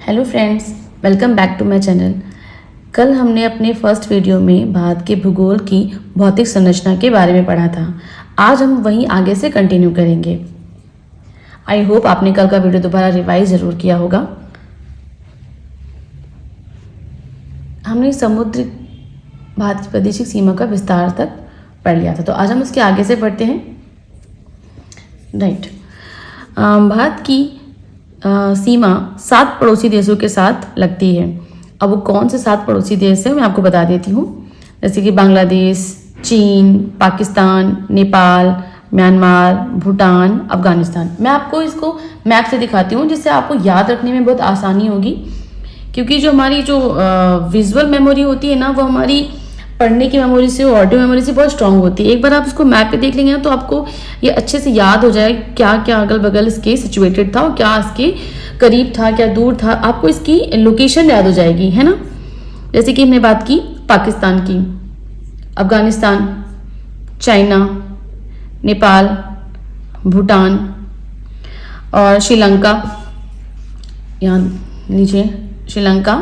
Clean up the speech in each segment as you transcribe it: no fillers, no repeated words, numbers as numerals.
Hello friends, welcome back to my channel. कल हमने अपने फर्स्ट वीडियो में भारत के भूगोल की भौतिक संरचना के बारे में पढ़ा था। आज हम वहीं आगे से कंटिन्यू करेंगे। आई होप आपने कल का वीडियो दोबारा रिवाइज ज़रूर किया होगा। हमने समुद्र भारत की प्रादेशिक सीमा का विस्तार तक पढ़ लिया था, तो आज हम उसके आगे से पढ़ते हैं। राइट, भारत की सीमा 7 पड़ोसी देशों के साथ लगती है। अब वो कौन से 7 पड़ोसी देश हैं मैं आपको बता देती हूँ, जैसे कि बांग्लादेश, चीन, पाकिस्तान, नेपाल, म्यांमार, भूटान, अफगानिस्तान। मैं आपको इसको मैप से दिखाती हूँ जिससे आपको याद रखने में बहुत आसानी होगी, क्योंकि जो हमारी जो विजुअल मेमोरी होती है ना, वो हमारी पढ़ने की मेमोरी से, ऑडियो मेमोरी से बहुत स्ट्रांग होती है। एक बार आप इसको मैप पे देख लेंगे ना, तो आपको ये अच्छे से याद हो जाए क्या क्या अगल बगल इसके सिचुएटेड था और क्या इसके करीब था, क्या दूर था। आपको इसकी लोकेशन याद हो जाएगी, है ना। जैसे कि हमने बात की पाकिस्तान की, अफगानिस्तान, चाइना, नेपाल, भूटान और श्रीलंका, यहाँ नीचे श्रीलंका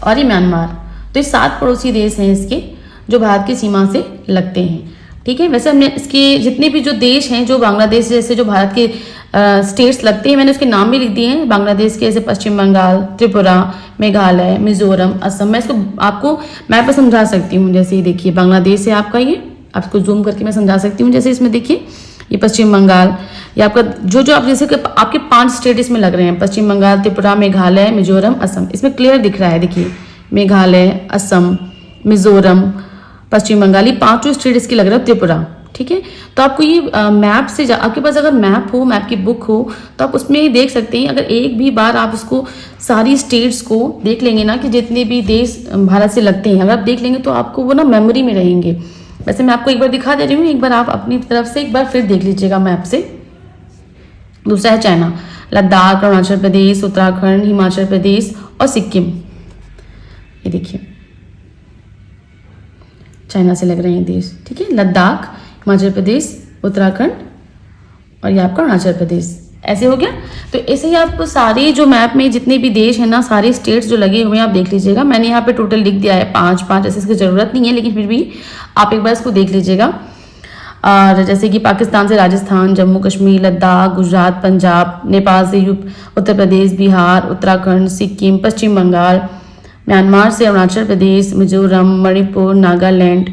और ये म्यांमार। तो ये 7 पड़ोसी देश हैं इसके, जो भारत की सीमा से लगते हैं। ठीक है, वैसे हमने इसके जितने भी जो देश हैं, जो बांग्लादेश जैसे जो भारत के स्टेट्स लगते हैं, मैंने उसके नाम भी लिख दिए हैं। बांग्लादेश के जैसे पश्चिम बंगाल, त्रिपुरा, मेघालय, मिजोरम, असम। मैं इसको आपको मैप पर समझा सकती हूँ। जैसे ही देखिए बांग्लादेश है आपका, ये आपको जूम करके मैं समझा सकती हूँ। जैसे इसमें देखिए ये पश्चिम बंगाल, ये आपका जो आप जैसे आपके 5 स्टेट इसमें लग रहे हैं, पश्चिम बंगाल, त्रिपुरा, मेघालय, मिजोरम, असम। इसमें क्लियर दिख रहा है, देखिए मेघालय, असम, मिजोरम, पश्चिम बंगाल, ये 5 स्टेट इसके लग रहा है, त्रिपुरा। ठीक है, तो आपको ये मैप से आपके पास अगर मैप हो, मैप की बुक हो, तो आप उसमें देख सकते हैं। अगर एक भी बार आप उसको सारी स्टेट्स को देख लेंगे ना, कि जितने भी देश भारत से लगते हैं, अगर आप देख लेंगे तो आपको वो ना मेमोरी में रहेंगे। वैसे मैं आपको एक बार दिखा दे रही हूँ, एक बार आप अपनी तरफ से एक बार फिर देख लीजिएगा मैप से। दूसरा है चाइना, लद्दाख, अरुणाचल प्रदेश, उत्तराखंड, हिमाचल प्रदेश और सिक्किम। ये देखिए चाइना से लग रहे हैं देश। ठीक है, लद्दाख, हिमाचल प्रदेश, उत्तराखंड और ये आपका अरुणाचल प्रदेश। ऐसे हो गया। तो ऐसे ही आपको सारे जो मैप में जितने भी देश हैं ना, सारे स्टेट्स जो लगे हुए हैं, आप देख लीजिएगा। मैंने यहाँ पे टोटल लिख दिया है 5-5, ऐसे इसकी ज़रूरत नहीं है, लेकिन फिर भी आप एक बार इसको देख लीजिएगा। और जैसे कि पाकिस्तान से राजस्थान, जम्मू कश्मीर, लद्दाख, गुजरात, पंजाब, नेपाल से उत्तर प्रदेश, बिहार, उत्तराखंड, सिक्किम, पश्चिम बंगाल, म्यांमार से अरुणाचल प्रदेश, मिजोरम, मणिपुर, नागालैंड,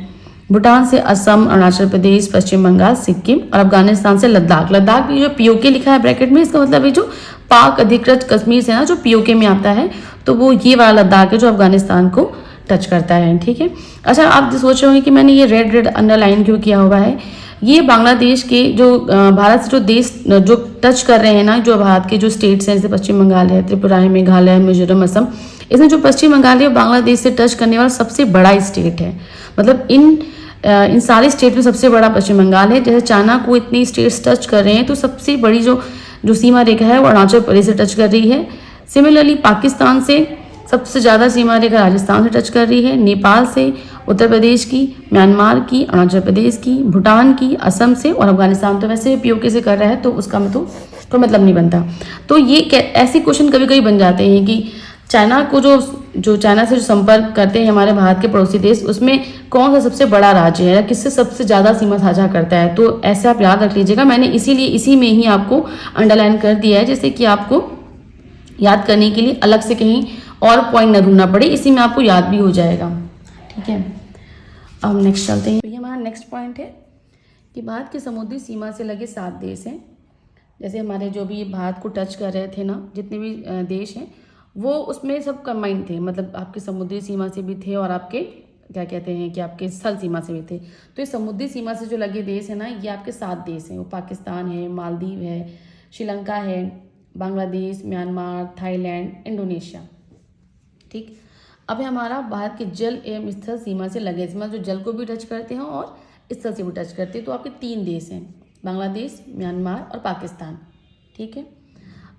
भूटान से असम, अरुणाचल प्रदेश, पश्चिम बंगाल, सिक्किम और अफगानिस्तान से लद्दाख। लद्दाख भी जो पीओके लिखा है ब्रैकेट में, इसका मतलब है जो पाक अधिकृत कश्मीर से ना, जो पीओके में आता है, तो वो ये वाला लद्दाख है जो अफगानिस्तान को टच करता है। ठीक है, अच्छा आप सोच रहे होंगे कि मैंने ये रेड अंडरलाइन क्यों किया हुआ है। ये बांग्लादेश के जो भारत से जो देश जो टच कर रहे हैं ना, जो भारत के जो स्टेट्स हैं, जैसे पश्चिम बंगाल है, त्रिपुरा है, मेघालय, मिजोरम, असम, इसमें जो पश्चिम बंगाल है, बांग्लादेश से टच करने वाला सबसे बड़ा स्टेट है। मतलब इन सारे स्टेट में सबसे बड़ा पश्चिम बंगाल है। जैसे चाइना को इतनी स्टेट्स टच कर रहे हैं, तो सबसे बड़ी जो सीमा रेखा है वो अरुणाचल प्रदेश से टच कर रही है। सिमिलरली पाकिस्तान से सबसे ज़्यादा सीमा रेखा राजस्थान से टच कर रही है, नेपाल से, उत्तर प्रदेश की, म्यांमार की, अरुणाचल प्रदेश की, भूटान की, असम से और अफगानिस्तान तो वैसे पीओके से कर रहा है, तो उसका तो कोई मतलब नहीं बनता। तो ये ऐसे क्वेश्चन कभी कभी बन जाते हैं कि चाइना को जो चाइना से जो संपर्क करते हैं हमारे भारत के पड़ोसी देश, उसमें कौन सा सबसे बड़ा राज्य है या किससे सबसे ज़्यादा सीमा साझा करता है। तो ऐसे आप याद रख लीजिएगा। मैंने इसीलिए इसी में ही आपको अंडरलाइन कर दिया है, जैसे कि आपको याद करने के लिए अलग से कहीं और पॉइंट न ढूंढना पड़े, इसी में आपको याद भी हो जाएगा। ठीक है, अब नेक्स्ट चलते हैं। तो ये हमारा नेक्स्ट पॉइंट है कि भारत की समुद्री सीमा से लगे 7 देश हैं। जैसे हमारे जो भी भारत को टच कर रहे थे ना, जितने भी देश हैं, वो उसमें सब कंबाइंड थे। मतलब आपके समुद्री सीमा से भी थे और आपके क्या कहते हैं कि आपके स्थल सीमा से भी थे। तो ये समुद्री सीमा से जो लगे देश है ना, ये आपके 7 देश हैं। वो पाकिस्तान है, मालदीव है, श्रीलंका है, बांग्लादेश, म्यांमार, थाईलैंड, इंडोनेशिया। ठीक, अब है हमारा भारत के जल एवं स्थल सीमा से लगे, इसमें जो जल को भी टच करते हैं और स्थल से भी टच करते हैं। तो आपके 3 देश हैं, बांग्लादेश, म्यांमार और पाकिस्तान। ठीक है,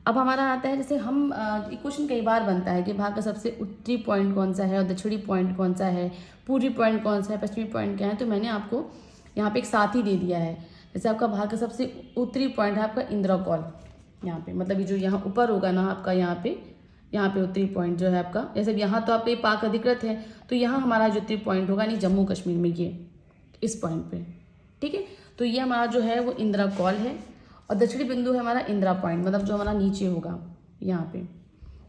अब हमारा आता है, जैसे हम क्वेश्चन कई बार बनता है कि भारत का सबसे उत्तरी पॉइंट कौन सा है और दक्षिणी पॉइंट कौन सा है, पूर्वी पॉइंट कौन सा है, पश्चिमी पॉइंट क्या है। तो मैंने आपको यहाँ पे एक साथ ही दे दिया है। जैसे आपका भारत का सबसे उत्तरी पॉइंट है आपका इंदिरा कॉल, यहाँ पे मतलब ये जो यहाँ ऊपर होगा ना आपका, यहाँ पे यहाँ पे उत्तरी पॉइंट जो है आपका, जैसे यहाँ तो आपका ये पाक अधिकृत है, तो यहाँ हमारा जो उत्तरी पॉइंट होगा नहीं जम्मू कश्मीर में, ये इस पॉइंट पे, ठीक है। तो ये हमारा जो है वो इंदिरा कॉल है, और दक्षिणी बिंदु है हमारा इंदिरा पॉइंट, मतलब जो हमारा नीचे होगा यहाँ पे,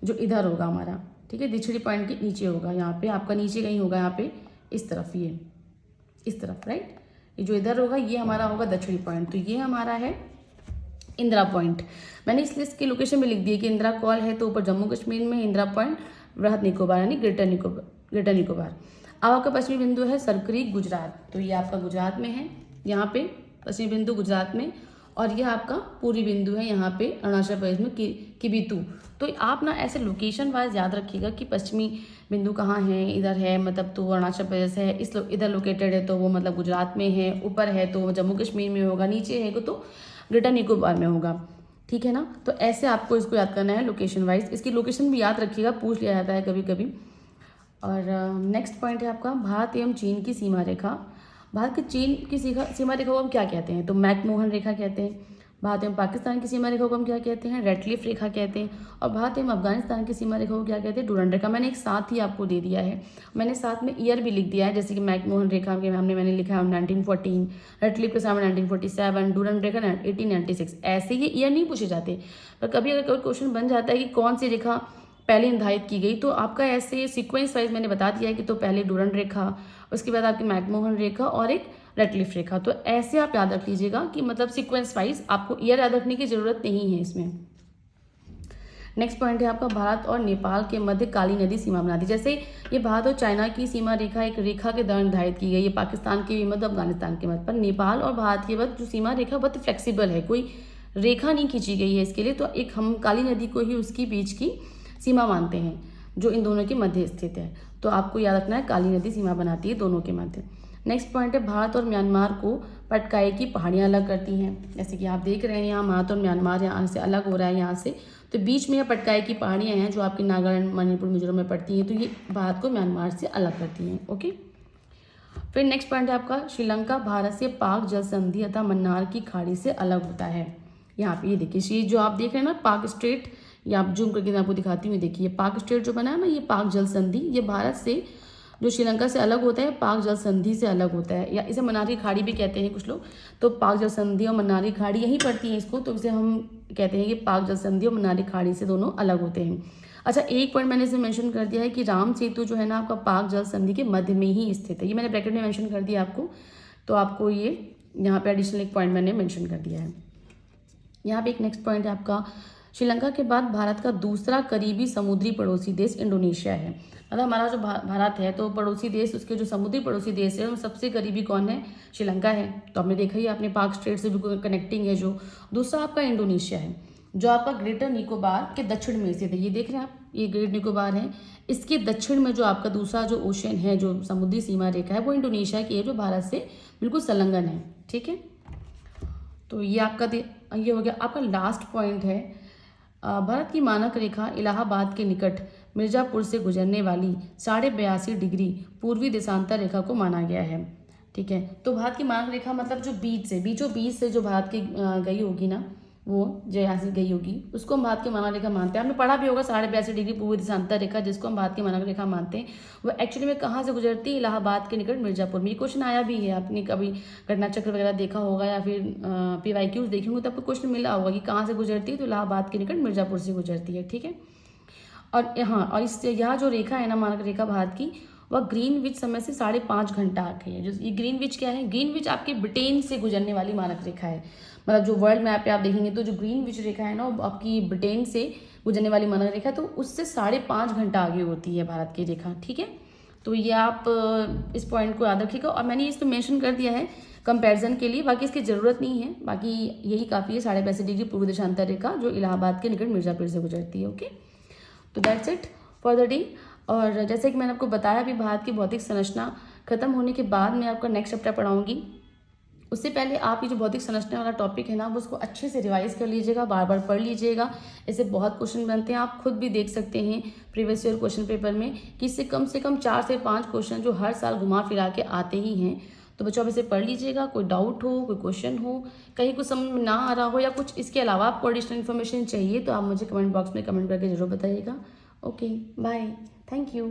जो इधर होगा हमारा, ठीक है, दक्षिणी पॉइंट के नीचे होगा, यहाँ पे आपका नीचे कहीं होगा, यहाँ पे इस तरफ, ये इस तरफ, राइट। ये जो इधर होगा ये हमारा होगा दक्षिणी पॉइंट, तो ये हमारा है इंदिरा पॉइंट। मैंने इसलिए इसकी लोकेशन में लिख दी है कि इंदिरा कॉल है तो ऊपर जम्मू कश्मीर में, इंदिरा पॉइंट वृहद निकोबार यानी ग्रेटर निकोबार। अब आपका पश्चिमी बिंदु है सरक्रीक गुजरात, तो ये आपका गुजरात में है, यहाँ पे पश्चिमी बिंदु गुजरात में, और यह आपका पूर्वी बिंदु है यहाँ पे अरुणाचल प्रदेश में किबितू। तो आप ना ऐसे लोकेशन वाइज याद रखिएगा कि पश्चिमी बिंदु कहाँ है, इधर है मतलब तो अरुणाचल प्रदेश है, इधर लोकेटेड है तो वो मतलब गुजरात में है, ऊपर है तो जम्मू कश्मीर में होगा, नीचे है तो ग्रेटर निकोबार में होगा, ठीक है ना। तो ऐसे आपको इसको याद करना है लोकेशन वाइज, इसकी लोकेशन भी याद रखिएगा, पूछ लिया जाता है कभी कभी। और नेक्स्ट पॉइंट है आपका भारत एवं चीन की सीमा रेखा। भारत की चीन की सीमा रेखा को हम क्या कहते हैं, तो मैकमोहन रेखा कहते हैं। भारत एवं पाकिस्तान की सीमा रेखा को हम क्या कहते हैं, रेडक्लिफ रेखा कहते हैं। और भारत एवं अफगानिस्तान की सीमा रेखा को क्या कहते हैं, डूरंड रेखा। मैंने एक साथ ही आपको दे दिया है, मैंने साथ में ईयर भी लिख दिया है, जैसे कि मैकमोहन रेखा के सामने मैंने लिखा है 1914, रेडक्लिफ के सामने 1947, डूरंड रेखा 1896। ऐसे ये ईयर नहीं पूछे जाते, पर कभी अगर कोई क्वेश्चन बन जाता है कि कौन सी रेखा पहले निर्धारित की गई, तो आपका ऐसे सीक्वेंस वाइज मैंने बता दिया है कि तो पहले डूरंड रेखा, उसके बाद आपकी मैकमोहन रेखा और एक रेडक्लिफ रेखा। तो ऐसे आप याद रख लीजिएगा कि मतलब सीक्वेंस वाइज, आपको ईयर याद रखने की जरूरत नहीं है इसमें। नेक्स्ट पॉइंट है आपका भारत और नेपाल के मध्य काली नदी सीमा बनाती। जैसे ये भारत और चाइना की सीमा रेखा एक रेखा के द्वारा निर्धारित की गई है, पाकिस्तान के मध्य, अफगानिस्तान के मध्य, पर नेपाल और भारत के मध्य जो सीमा रेखा बहुत फ्लेक्सिबल है, कोई रेखा नहीं खींची गई है इसके लिए, तो एक हम काली नदी को ही उसकी बीच की सीमा मानते हैं जो इन दोनों के मध्य स्थित है। तो आपको याद रखना है काली नदी सीमा बनाती है दोनों के मध्य। नेक्स्ट पॉइंट है भारत और म्यांमार को पटकाई की पहाड़ियाँ अलग करती हैं। जैसे कि आप देख रहे हैं यहाँ भारत और म्यांमार यहाँ से अलग हो रहा है यहाँ से, तो बीच में यह पटकाई की पहाड़ियाँ हैं जो आपकी नागालैंड, मणिपुर, मिजोरम में पड़ती हैं, तो ये भारत को म्यांमार से अलग करती हैं। ओके, फिर नेक्स्ट पॉइंट है आपका श्रीलंका भारत से पाक जल संधि अथवा मन्नार की खाड़ी से अलग होता है। यहाँ पे ये देखिए जो आप देख रहे हैं ना पाक स्टेट, ये आप जूम करके मैं आपको दिखाती हूँ, देखिए पाक स्टेट जो बना है ना, ये पाक जल संधि, ये भारत से जो श्रीलंका से अलग होता है पाक जल संधि से अलग होता है, या इसे मन्नार की खाड़ी भी कहते हैं कुछ लोग। तो पाक जल संधि और मन्नार की खाड़ी यहीं पड़ती है इसको, तो इसे हम कहते हैं कि पाक जल संधि और मन्नार की खाड़ी से दोनों अलग होते हैं। अच्छा, एक पॉइंट मैंने इसे मेंशन कर दिया है कि राम सेतु जो है ना आपका पाक जल संधि के मध्य में ही स्थित है, ये मैंने ब्रैकेट में मेंशन कर दिया आपको, तो आपको ये यहाँ पे एडिशनल एक पॉइंट मैंने मेंशन कर दिया है। यहाँ पे एक नेक्स्ट पॉइंट है आपका श्रीलंका के बाद भारत का दूसरा करीबी समुद्री पड़ोसी देश इंडोनेशिया है। मतलब हमारा जो भारत है तो पड़ोसी देश, उसके जो समुद्री पड़ोसी देश है वो सबसे करीबी कौन है, श्रीलंका है। तो हमने देखा ही आपने पाक स्टेट से भी कनेक्टिंग है जो। दूसरा आपका इंडोनेशिया है जो आपका ग्रेटर निकोबार के दक्षिण में स्थित है। ये देख रहे हैं आप, ये ग्रेट निकोबार है, इसके दक्षिण में जो आपका दूसरा जो ओशन है, जो समुद्री सीमा रेखा है, वो इंडोनेशिया की है जो भारत से बिल्कुल संलग्न है। ठीक है, तो ये आपका ये हो गया। आपका लास्ट पॉइंट है भारत की मानक रेखा इलाहाबाद के निकट मिर्जापुर से गुजरने वाली 82.5 डिग्री पूर्वी देशांतर रेखा को माना गया है। ठीक है, तो भारत की मानक रेखा मतलब जो बीचों बीच से जो भारत की गई होगी ना, वो जो यहाँ से गई होगी उसको हम भारत की मानक रेखा मानते हैं। आपने पढ़ा भी होगा 82.5 डिग्री पूर्वी देशांतर रेखा जिसको हम भारत की मानक रेखा मानते हैं, वो एक्चुअली में कहाँ से गुजरती है, इलाहाबाद के निकट मिर्जापुर में। ये क्वेश्चन आया भी है, आपने कभी घटना चक्र वगैरह देखा होगा या फिर PYQs देखे होंगे तो आपको क्वेश्चन मिला होगा कि कहाँ से गुजरती है, तो इलाहाबाद के निकट मिर्जापुर से गुजरती है। ठीक है, और यहाँ और इससे यहाँ जो रेखा है ना मानक रेखा भारत की, वह ग्रीनविच समय से 5.5 घंटा आगे है। जो ये ग्रीनविच क्या है, ग्रीनविच आपके ब्रिटेन से गुजरने वाली मानक रेखा है। मतलब जो वर्ल्ड मैप पे आप देखेंगे तो जो ग्रीनविच रेखा है ना वो आपकी ब्रिटेन से गुजरने वाली मानक रेखा, तो उससे 5.5 घंटा आगे होती है भारत की रेखा। ठीक है, तो ये आप इस पॉइंट को याद रखिएगा, और मैंने इस पर मेंशन कर दिया है कंपैरिजन के लिए, बाकी इसकी ज़रूरत नहीं है, बाकी यही काफ़ी है। 82.5 डिग्री पूर्व देशांतर रेखा जो इलाहाबाद के निकट मिर्जापुर से गुजरती है। ओके, तो that's it for the day. और जैसे कि मैंने आपको बताया अभी भारत की भौतिक संरचना खत्म होने के बाद मैं आपका नेक्स्ट चैप्टर पढ़ाऊंगी। उससे पहले आप ये जो भौतिक संरचना वाला टॉपिक है ना वो उसको अच्छे से रिवाइज कर लीजिएगा, बार बार पढ़ लीजिएगा। ऐसे बहुत क्वेश्चन बनते हैं, आप खुद भी देख सकते हैं प्रीवियस ईयर क्वेश्चन पेपर में कि इससे कम से कम 4 से 5 क्वेश्चन जो हर साल घुमा फिरा के आते ही हैं। तो बच्चों आप इसे पढ़ लीजिएगा, कोई डाउट हो, कोई क्वेश्चन हो, कहीं कुछ समझ में ना आ रहा हो या कुछ इसके अलावा आपको एडिशनल इन्फॉर्मेशन चाहिए तो आप मुझे कमेंट बॉक्स में कमेंट करके जरूर बताइएगा। Okay bye, thank you.